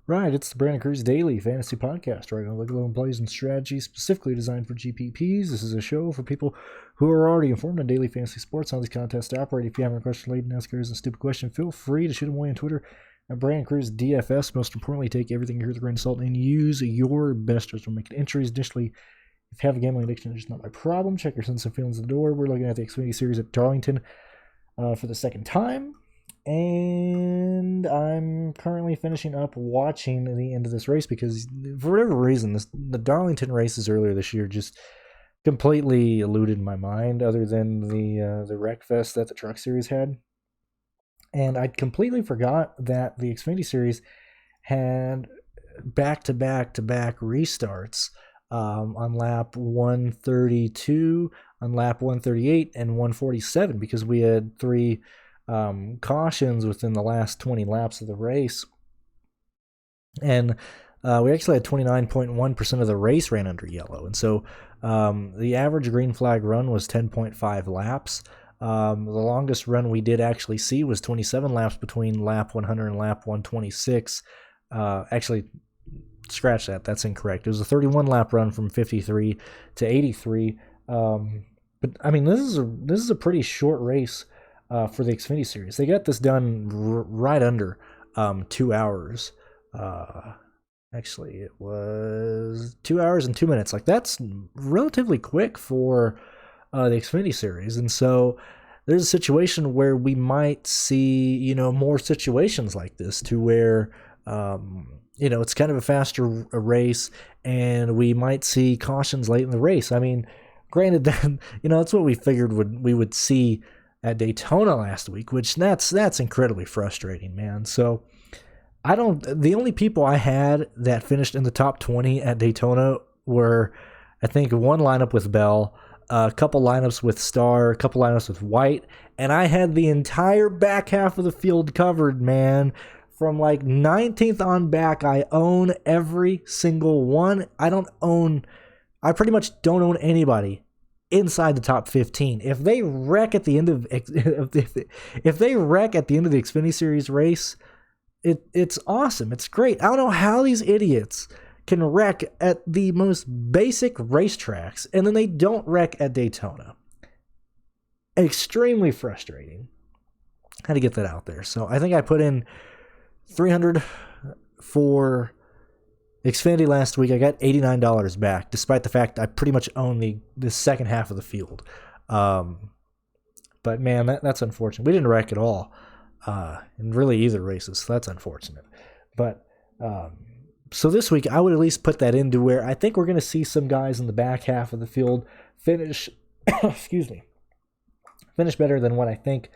Right, it's the Brandon Cruz Daily Fantasy Podcast, right? On look at 11 plays and strategies specifically designed for GPPs. This is a show for people who are already informed on daily fantasy sports, how these contests operate. If you have a question related to NASCAR is a stupid question, feel free to shoot them away on Twitter at BrandonCruzDFS. Most importantly, take everything you hear with a grain of salt and use your best judgment when making entries. Additionally, if you have a gambling addiction, it's not my problem. Check your sense and feelings at the door. We're looking at the Xfinity Series at Darlington for the second time. And I'm currently finishing up watching the end of this race because, for whatever reason, the Darlington races earlier this year just completely eluded my mind, other than the wreck fest that the Truck Series had. And I completely forgot that the Xfinity Series had back-to-back-to-back restarts on lap 132, on lap 138, and 147, because we had three cautions within the last 20 laps of the race. And we actually had 29.1% of the race ran under yellow. And so the average green flag run was 10.5 laps. The longest run we did actually see was 27 laps between lap 100 and lap 126. Actually, scratch that. That's incorrect. It was a 31 lap run from 53 to 83. But I mean, this is a pretty short race for the Xfinity Series. They got this done right under 2 hours. Actually, it was 2 hours and 2 minutes. Like, that's relatively quick for the Xfinity Series. And so there's a situation where we might see, more situations like this, to where, it's kind of a faster race, and we might see cautions late in the race. I mean, granted, that's what we figured we would see at Daytona last week, which that's incredibly frustrating, man. So the only people I had that finished in the top 20 at Daytona were, I think, one lineup with Bell, a couple lineups with Star, a couple lineups with White, and I had the entire back half of the field covered, man. From like 19th on back, I own every single one. I pretty much don't own anybody inside the top 15. If they wreck at the end of if they wreck at the end of the Xfinity Series race, it's awesome. It's great. I don't know how these idiots can wreck at the most basic racetracks and then they don't wreck at Daytona. Extremely frustrating. Had to get that out there. So I think I put in 300 for Xfinity last week. I got $89 back, despite the fact I pretty much own the second half of the field. But man, that's unfortunate. We didn't wreck at all in really either races, so that's unfortunate. But so this week, I would at least put that into where I think we're going to see some guys in the back half of the field finish, finish better than what I think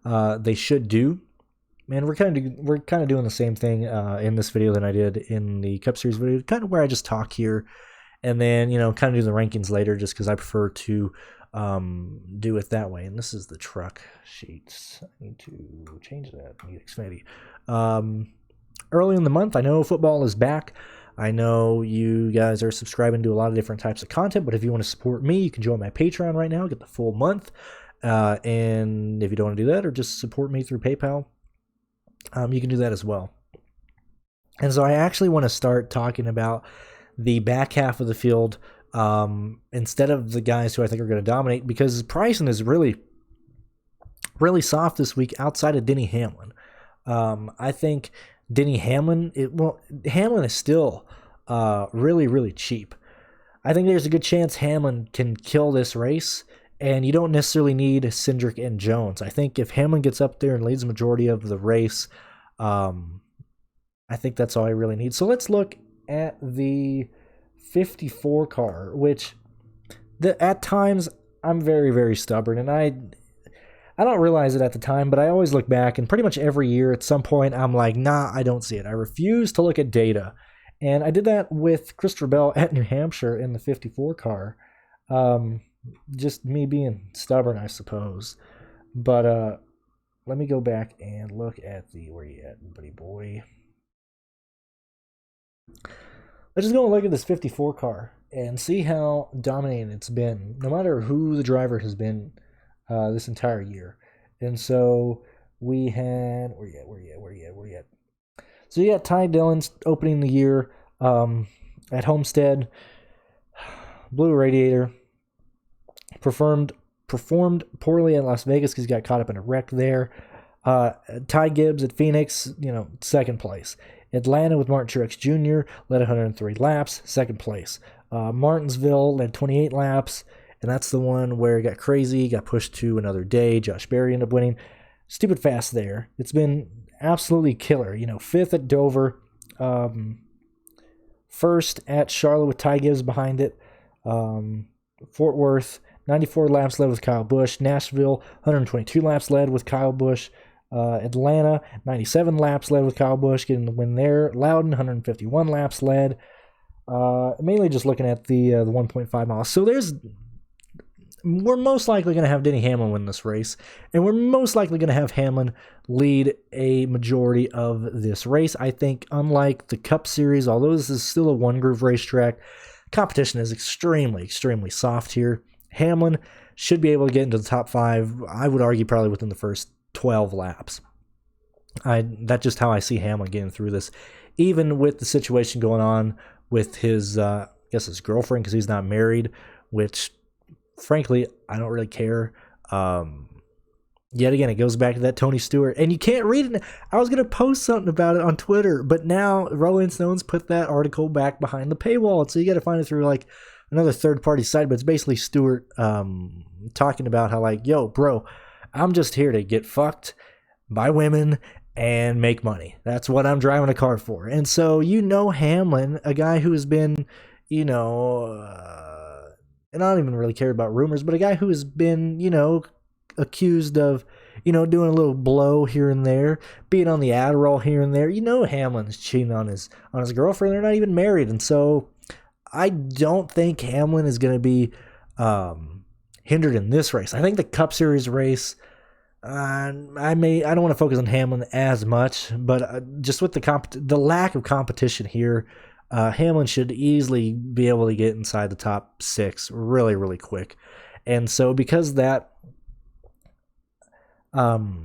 they should do. Man, we're kind of doing the same thing in this video that I did in the Cup Series video, kind of where I just talk here, and then kind of do the rankings later, just because I prefer to do it that way. And this is the truck sheets. I need to change that. I need Xfinity. Early in the month, I know football is back. I know you guys are subscribing to a lot of different types of content, but if you want to support me, you can join my Patreon right now, get the full month. And if you don't want to do that, or just support me through PayPal, you can do that as well. And so I actually want to start talking about the back half of the field instead of the guys who I think are going to dominate, because pricing is really, really soft this week outside of Denny Hamlin. I think Denny Hamlin, Hamlin is still really, really cheap. I think there's a good chance Hamlin can kill this race, and you don't necessarily need Cindric and Jones. I think if Hamlin gets up there and leads the majority of the race, I think that's all I really need. So let's look at the 54 car, which at times I'm very, very stubborn, and I don't realize it at the time, but I always look back, and pretty much every year at some point I'm like, nah, I don't see it. I refuse to look at data. And I did that with Christopher Bell at New Hampshire in the 54 car. Just me being stubborn, I suppose. But let me go back and look at where you at, buddy boy. Let's just go and look at this 54 car and see how dominating it's been, no matter who the driver has been this entire year. And so we had, where you at? So you got Ty Dillon opening the year at Homestead. Blue Radiator performed poorly in Las Vegas because he got caught up in a wreck there. Ty Gibbs at Phoenix, second place. Atlanta with Martin Truex Jr. led 103 laps, second place. Martinsville led 28 laps, and that's the one where it got crazy, got pushed to another day. Josh Berry ended up winning. Stupid fast there. It's been absolutely killer. Fifth at Dover, first at Charlotte with Ty Gibbs behind it. Fort Worth, 94 laps led with Kyle Busch. Nashville, 122 laps led with Kyle Busch. Atlanta, 97 laps led with Kyle Busch, getting the win there. Loudon, 151 laps led. Mainly just looking at the 1.5 miles. So we're most likely going to have Denny Hamlin win this race, and we're most likely going to have Hamlin lead a majority of this race. I think, unlike the Cup Series, although this is still a one-groove racetrack, competition is extremely, extremely soft here. Hamlin should be able to get into the top 5, I would argue probably within the first 12 laps. That's just how I see Hamlin getting through this, even with the situation going on with his girlfriend, because he's not married, which, frankly, I don't really care. Yet again, it goes back to that Tony Stewart, and you can't read it. I was going to post something about it on Twitter, but now Rolling Stone's put that article back behind the paywall, so you got to find it through another third-party site. But it's basically Stewart talking about how yo, bro, I'm just here to get fucked by women and make money. That's what I'm driving a car for. And so Hamlin, a guy who has been, and I don't even really care about rumors, but a guy who has been, accused of, doing a little blow here and there, being on the Adderall here and there. Hamlin's cheating on his girlfriend. They're not even married. And so I don't think Hamlin is going to be hindered in this race. I think the Cup Series race, I don't want to focus on Hamlin as much, but just with the lack of competition here, Hamlin should easily be able to get inside the top 6 really, really quick. And so because of that, lost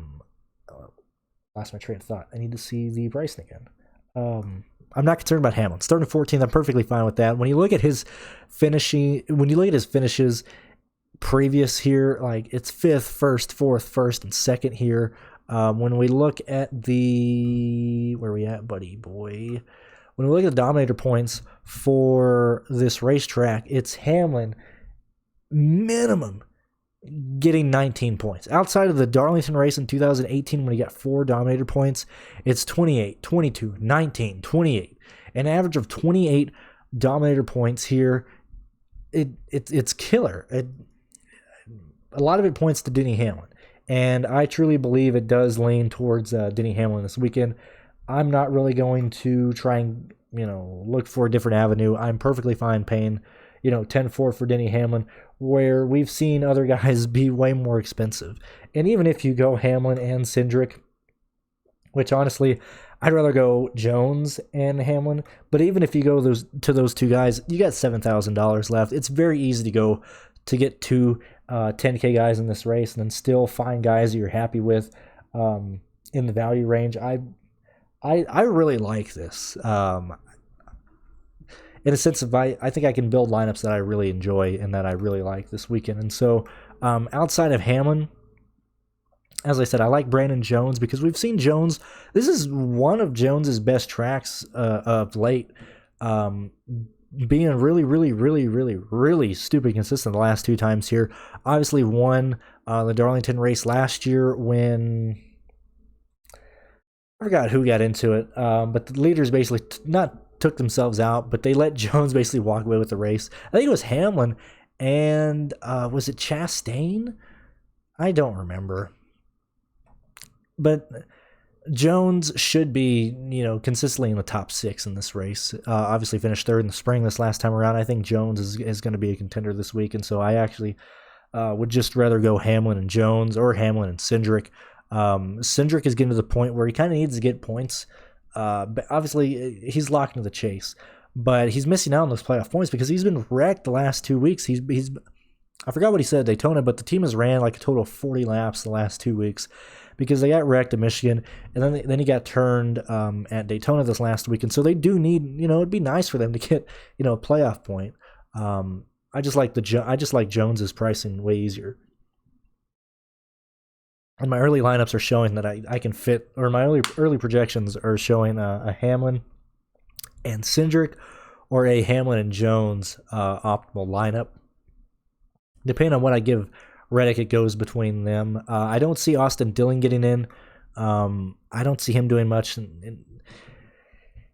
my train of thought. I need to see the pricing again. I'm not concerned about Hamlin. Starting 14th, I'm perfectly fine with that. When you look at his finishes previous here, it's 5th, 1st, 4th, 1st, and 2nd here. When we look at where are we at, buddy boy? When we look at the Dominator points for this racetrack, it's Hamlin minimum getting 19 points. Outside of the Darlington race in 2018 when he got 4 Dominator points, it's 28, 22, 19, 28. An average of 28 Dominator points here. It's killer. A lot of it points to Denny Hamlin, and I truly believe it does lean towards Denny Hamlin this weekend. I'm not really going to try and look for a different avenue. I'm perfectly fine paying 10-4 for Denny Hamlin, where we've seen other guys be way more expensive. And even if you go Hamlin and Cindric, which honestly, I'd rather go Jones and Hamlin, but even if you go to those two guys, you got $7,000 left. It's very easy to get 2 10K guys in this race and then still find guys that you're happy with in the value range. I really like this. In a sense of I think I can build lineups that I really enjoy and that I really like this weekend. And so outside of Hamlin, as I said, I like Brandon Jones because we've seen Jones. This is one of Jones's best tracks of late, being really, really, really, really, really stupid consistent the last 2 times here. Obviously won the Darlington race last year when I forgot who got into it, but the leaders basically took themselves out, but they let Jones basically walk away with the race. I think it was Hamlin and was it Chastain? I don't remember. But Jones should be, consistently in the top 6 in this race. Obviously finished 3rd in the spring this last time around. I think Jones is going to be a contender this week, and so I actually would just rather go Hamlin and Jones or Hamlin and Cindric. Cindric is getting to the point where he kind of needs to get points. But obviously, he's locked into the chase. But he's missing out on those playoff points because he's been wrecked the last 2 weeks. I forgot what he said at Daytona, but the team has ran a total of 40 laps the last 2 weeks. because they got wrecked at Michigan, and then he got turned at Daytona this last week, and so they do need, it'd be nice for them to get, a playoff point. I just like Jones's pricing way easier. And my early lineups are showing that I can fit, or my early projections are showing a Hamlin and Cindric, or a Hamlin and Jones optimal lineup. Depending on what I give Reddick, it goes between them. I don't see Austin Dillon getting in. I don't see him doing much. And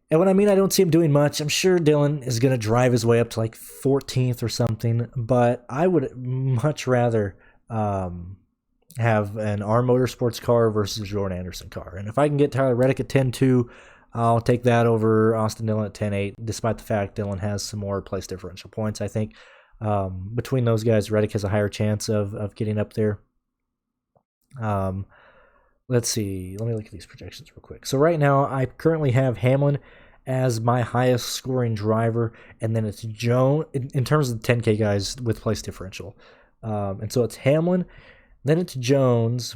when I mean I don't see him doing much, I'm sure Dillon is going to drive his way up to like 14th or something. But I would much rather have an R Motorsports car versus a Jordan Anderson car. And if I can get Tyler Reddick at 10-2, I'll take that over Austin Dillon at 10-8, despite the fact Dillon has some more place differential points. I think between those guys, Reddick has a higher chance of getting up there. Let's see. Let me look at these projections real quick. So right now, I currently have Hamlin as my highest scoring driver, and then it's Jones in terms of the 10K guys with place differential. And so it's Hamlin, then it's Jones,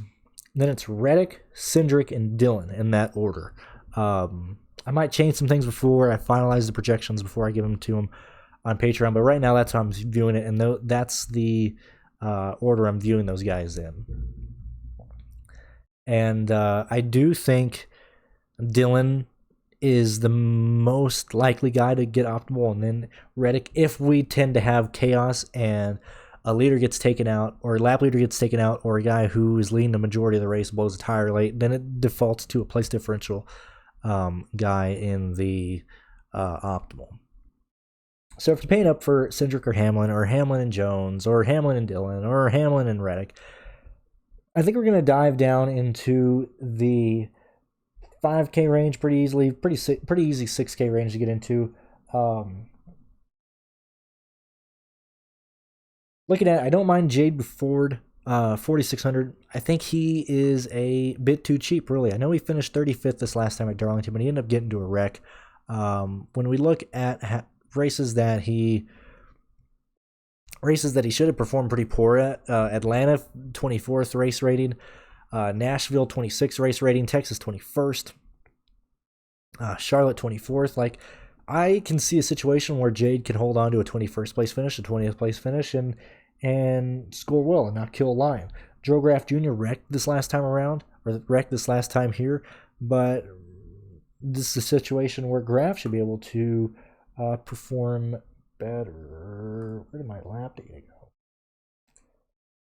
then it's Reddick, Cindric, and Dillon in that order. I might change some things before I finalize the projections, before I give them to them on Patreon, but right now that's how I'm viewing it, and that's the order I'm viewing those guys in. And I do think Dillon is the most likely guy to get optimal, and then Reddick, if we tend to have chaos and a leader gets taken out, or a lap leader gets taken out, or a guy who is leading the majority of the race blows a tire late, then it defaults to a place differential guy in the optimal. So if you're paying up for Cindric or Hamlin and Jones, or Hamlin and Dillon, or Hamlin and Reddick, I think we're going to dive down into the 5K range pretty easily, pretty easy 6K range to get into. Looking at it, I don't mind Jade Ford, 4,600. I think he is a bit too cheap, really. I know he finished 35th this last time at Darlington, but he ended up getting to a wreck. When we look at races that he should have performed pretty poor at, Atlanta, 24th race rating, Nashville, 26th race rating, Texas, 21st, Charlotte, 24th. Like, I can see a situation where Jade can hold on to a 21st place finish, a 20th place finish, and score well and not kill a line. Joe Graff Jr. wrecked this last time around, or wrecked this last time here, but this is a situation where Graff should be able to perform better. Where did my lap data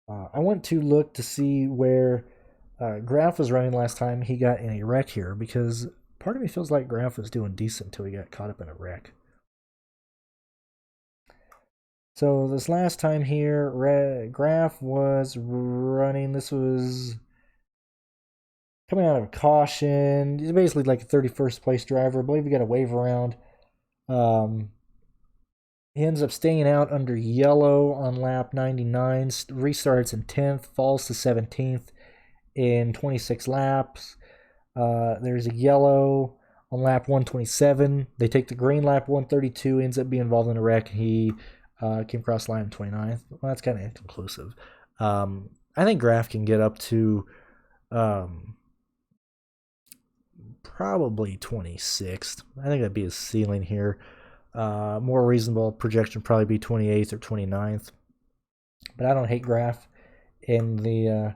go? I want to look to see where Graff was running last time he got in a wreck here, because part of me feels like Graff was doing decent until he got caught up in a wreck. So this last time here, Graff was running, this was coming out of a caution. He's basically like a 31st place driver. I believe he got a wave around. He ends up staying out under yellow on lap 99, restarts in 10th, falls to 17th in 26 laps. There's a yellow on lap 127. They take the green lap 132, ends up being involved in a wreck. He came across the line in 29th. Well, that's kind of inconclusive. I think Graff can get up to probably 26th. I think that'd be his ceiling here. More reasonable projection would probably be 28th or 29th. But I don't hate Graff in the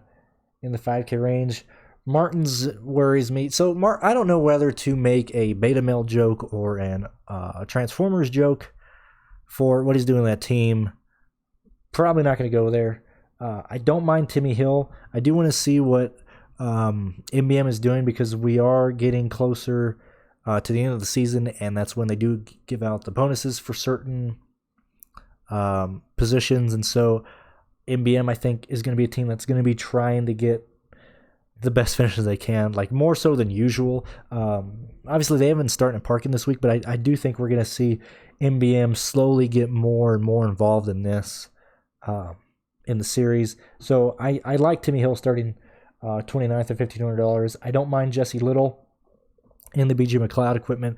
5K range. Martin's worries me. So I don't know whether to make a beta male joke or an Transformers joke for what he's doing in that team. Probably not going to go there. I don't mind Timmy Hill. I do want to see what MBM is doing, because we are getting closer to the end of the season, and that's when they do give out the bonuses for certain positions. And so MBM, I think, is going to be a team that's going to be trying to get the best finishes they can, like more so than usual. Obviously, they haven't started in parking this week, but I do think we're going to see MBM slowly get more and more involved in this in the series. So I like Timmy Hill starting 29th at $1,500. I don't mind Jesse Little in the BG Mcleod equipment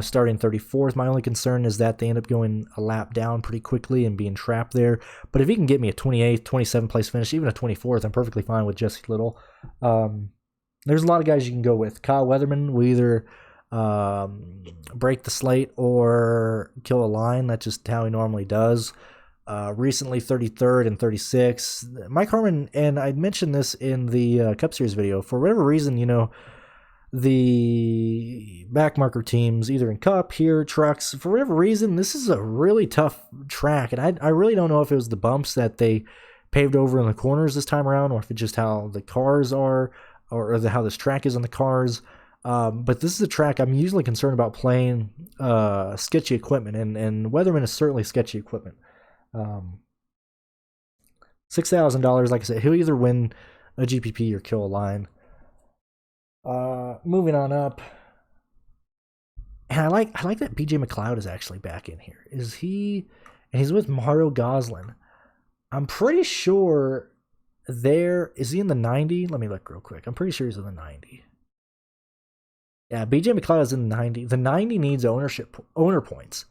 starting 34th. My only concern is that they end up going a lap down pretty quickly and being trapped there. But if he can get me a 28th, 27th place finish, even a 24th, I'm perfectly fine with Jesse Little. there's a lot of guys you can go with. Kyle Weatherman will either break the slate or kill a line. That's just how he normally does. Recently 33rd and 36. Mike Harmon, and I mentioned this in the Cup Series video, for whatever reason, you know, the backmarker teams, either in Cup, here, trucks, for whatever reason, this is a really tough track, and I really don't know if it was the bumps that they paved over in the corners this time around, or if it's just how the cars are, or how this track is on the cars. But this is a track I'm usually concerned about playing sketchy equipment, and Weatherman is certainly sketchy equipment. $6,000, like I said, he'll either win a GPP or kill a line. Moving on up, and I like that BJ Mcleod is actually back in here. Is he? And he's with Mario Goslin. I'm pretty sure is he in the 90? Let me look real quick. I'm pretty sure he's in the 90. Yeah, BJ Mcleod is in the 90. The 90 needs owner points.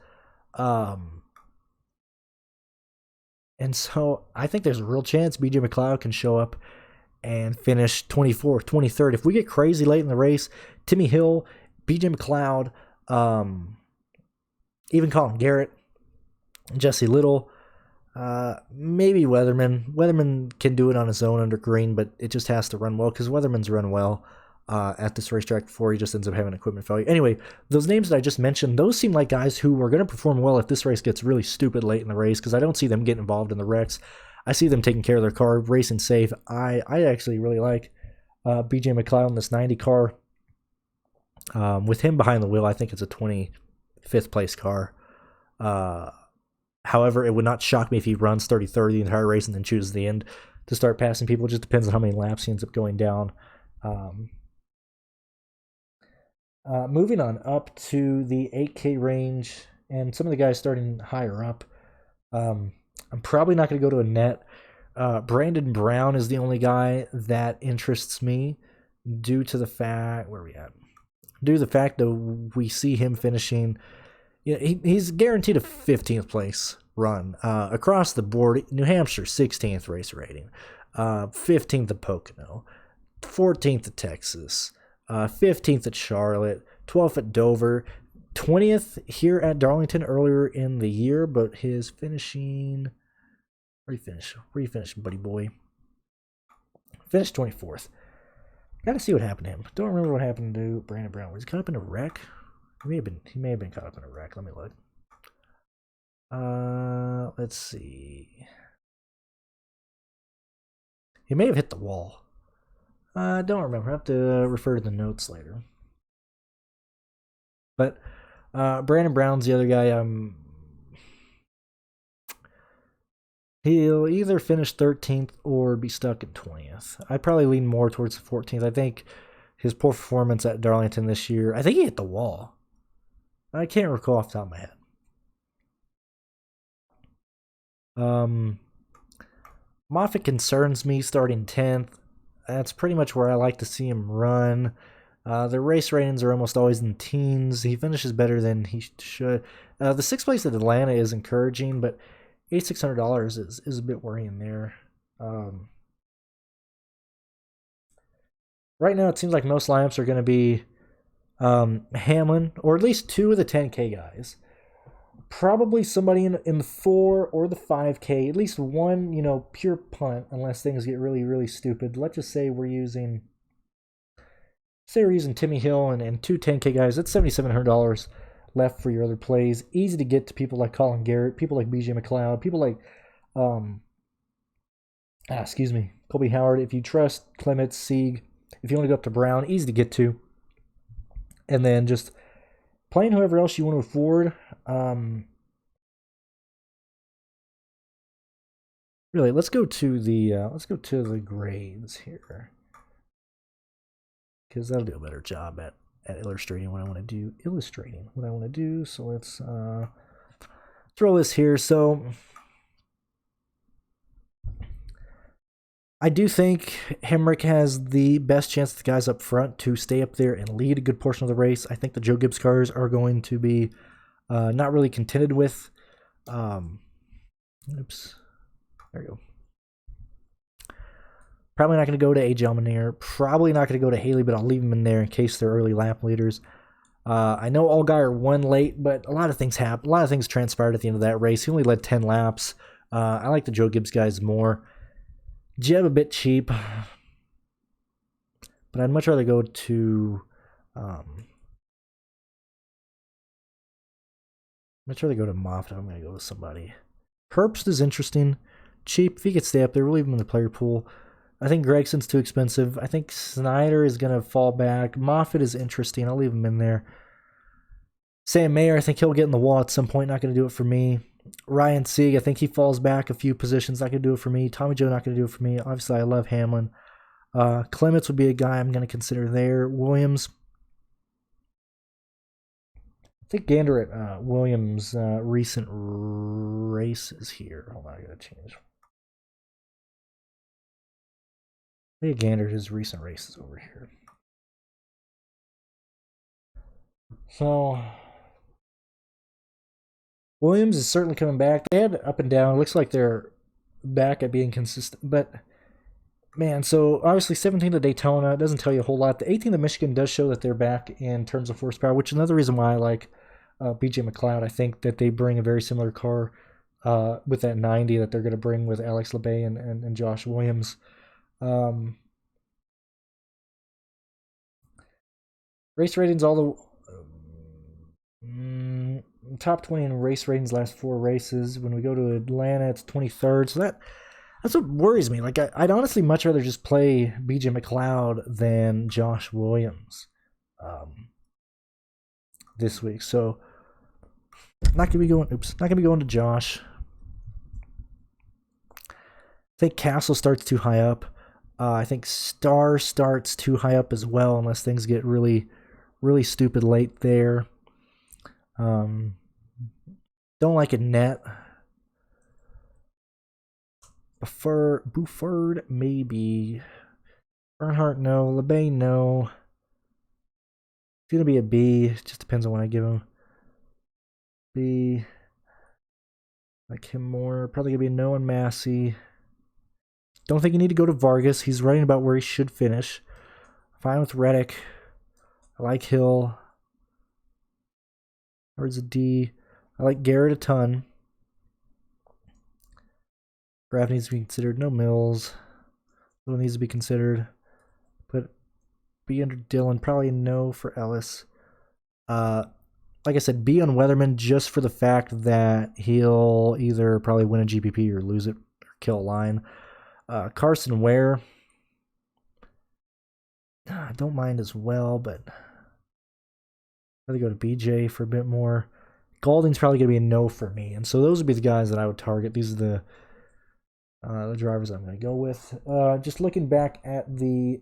And so I think there's a real chance BJ Mcleod can show up and finish 24th, 23rd. If we get crazy late in the race, Timmy Hill, BJ Mcleod, even Colin Garrett, Jesse Little, maybe Weatherman. Weatherman can do it on his own under green, but it just has to run well because Weatherman's run well at this racetrack before. He just ends up having equipment failure. Anyway, those names that I just mentioned, those seem like guys who are going to perform well if this race gets really stupid late in the race, because I don't see them getting involved in the wrecks. I see them taking care of their car, racing safe. I actually really like BJ Mcleod in this 90 car. With him behind the wheel, I think it's a 25th place car. However, it would not shock me if he runs 33rd the entire race and then chooses the end to start passing people. It just depends on how many laps he ends up going down. Moving on up to the 8K range, and some of the guys starting higher up. I'm probably not going to go to a net. Brandon Brown is the only guy that interests me due to the fact, due to the fact that we see him finishing, he's guaranteed a 15th place run across the board. New Hampshire, 16th race rating, 15th at Pocono, 14th at Texas, 15th at Charlotte, 12th at Dover, 20th here at Darlington earlier in the year, but his finishing, where you finish, buddy boy? Finished 24th. Gotta see what happened to him. Don't remember what happened to Brandon Brown. Was he caught up in a wreck? He may have been caught up in a wreck. Let me look. Let's see. He may have hit the wall. I don't remember. I have to refer to the notes later. But Brandon Brown's the other guy. He'll either finish 13th or be stuck at 20th. I'd probably lean more towards the 14th. I think his poor performance at Darlington this year, I think he hit the wall. I can't recall off the top of my head. Moffat concerns me starting 10th. That's pretty much where I like to see him run. The race ratings are almost always in the teens. He finishes better than he should. The 6th place at Atlanta is encouraging, but $8,600 is a bit worrying there. Right now, it seems like most lineups are going to be Harmon, or at least 2 of the 10K guys. Probably somebody in the 4 or the 5K, at least one, pure punt, unless things get really, really stupid. Let's just say we're using Timmy Hill and 2 10K guys. That's $7,700 left for your other plays. Easy to get to people like Colin Garrett, people like BJ Mcleod, people like, Colby Howard. If you trust Clements, Sieg, if you want to go up to Brown, easy to get to. And then just playing whoever else you want to afford. Really, let's go to the grades here, because that'll do a better job at illustrating what I want to do. So let's throw this here. So I do think Hemrick has the best chance of the guys up front to stay up there and lead a good portion of the race. I think the Joe Gibbs cars are going to be not really contended with. Oops. There we go. Probably not going to go to AJ Allmendinger. Probably not going to go to Haley, but I'll leave him in there in case they're early lap leaders. I know Allgaier won late, but a lot of things happened. A lot of things transpired at the end of that race. He only led 10 laps. I like the Joe Gibbs guys more. Jeb a bit cheap, but I'd much rather go to Moffat. I'm going to go with somebody. Herbst is interesting. Cheap. If he could stay up there, we'll leave him in the player pool. I think Gregson's too expensive. I think Snyder is going to fall back. Moffat is interesting. I'll leave him in there. Sam Mayer, I think he'll get in the wall at some point. Not going to do it for me. Ryan Sieg, I think he falls back a few positions. Not going to do it for me. Tommy Joe, not going to do it for me. Obviously, I love Hamlin. Clements would be a guy I'm going to consider there. Williams. I think gander at Williams' recent races here. Hold on, I got to change. I think gander his recent races over here. So Williams is certainly coming back. They had up and down. It looks like they're back at being consistent. But, man, so obviously 17th at Daytona. It doesn't tell you a whole lot. The 18th at Michigan does show that they're back in terms of horsepower, which is another reason why I like BJ Mcleod. I think that they bring a very similar car with that 90 that they're going to bring with Alex LeBay and Josh Williams. Race ratings, all the top 20 in race ratings last 4 races. When we go to Atlanta, it's 23rd. So that's what worries me. Like I'd honestly much rather just play BJ Mcleod than Josh Williams this week. So not gonna be going to Josh. I think Castle starts too high up. I think Star starts too high up as well, unless things get really, really stupid late there. Don't like a net. Buford, maybe. Earnhardt, no. LeBay, no. It's going to be a B. It just depends on what I give him. B. Like him more. Probably going to be a no on Massey. Don't think you need to go to Vargas. He's writing about where he should finish. Fine with Reddick. I like Hill. Where's a D? I like Garrett a ton. Graf needs to be considered. No Mills. Little needs to be considered. But B under Dillon. Probably a no for Ellis. Like I said, B on Weatherman just for the fact that he'll either probably win a GPP or lose it or kill a line. Carson Ware. I don't mind as well, but I'd rather go to BJ for a bit more. Golding's probably going to be a no for me. And so those would be the guys that I would target. These are the drivers I'm going to go with. Just looking back at the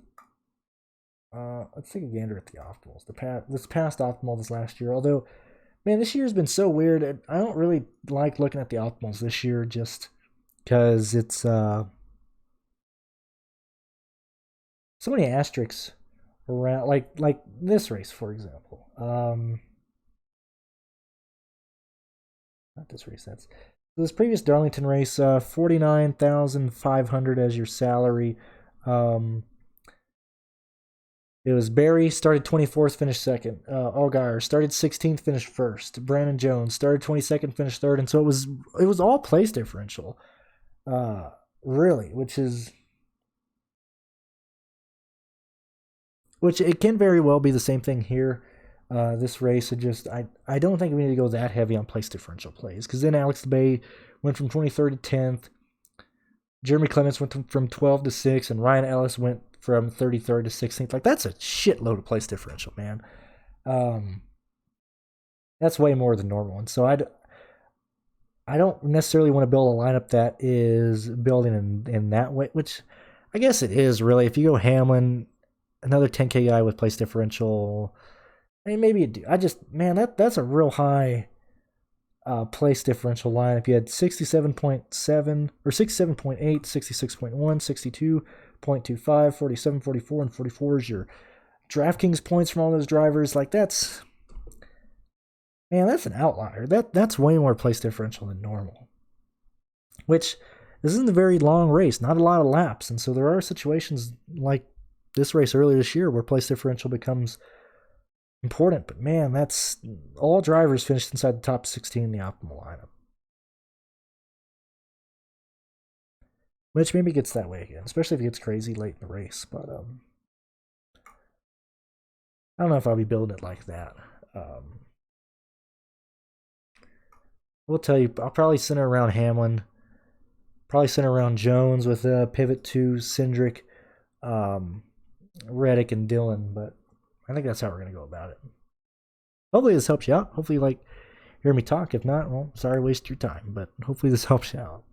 let's take a gander at the optimals. This past optimal this last year. Although, man, this year's been so weird. I don't really like looking at the optimals this year just because it's so many asterisks around, like this race, for example. Not this race. That's this previous Darlington race. 49,500 as your salary. It was Barry, started 24th, finished second. Allgaier started 16th, finished first. Brandon Jones started 22nd, finished third. And so it was all place differential, really, which it can very well be the same thing here. This race, I don't think we need to go that heavy on place differential plays, because then Alex Bay went from 23rd to 10th. Jeremy Clements went from 12th to 6th, and Ryan Ellis went from 33rd to 16th. Like, that's a shitload of place differential, man. That's way more than normal. And so I don't necessarily want to build a lineup that is building in that way, which I guess it is, really. If you go Hamlin, another 10K guy with place differential, I mean, maybe you do. That's a real high place differential line. If you had 67.7 or 67.8, 66.1, 62.25, 47, 44, and 44 is your DraftKings points from all those drivers. Like, that's an outlier. That's way more place differential than normal. Which this isn't a very long race, not a lot of laps. And so there are situations like this race earlier this year where place differential becomes important. But man, that's all drivers finished inside the top 16 in the optimal lineup. Which maybe gets that way again, especially if it gets crazy late in the race. But I don't know if I'll be building it like that. We'll tell you, I'll probably center around Hamlin. Probably center around Jones with pivot to Cindric, Reddick, and Dillon. But I think that's how we're going to go about it. Hopefully this helps you out. Hopefully you like hear me talk. If not, well, sorry to waste your time. But hopefully this helps you out.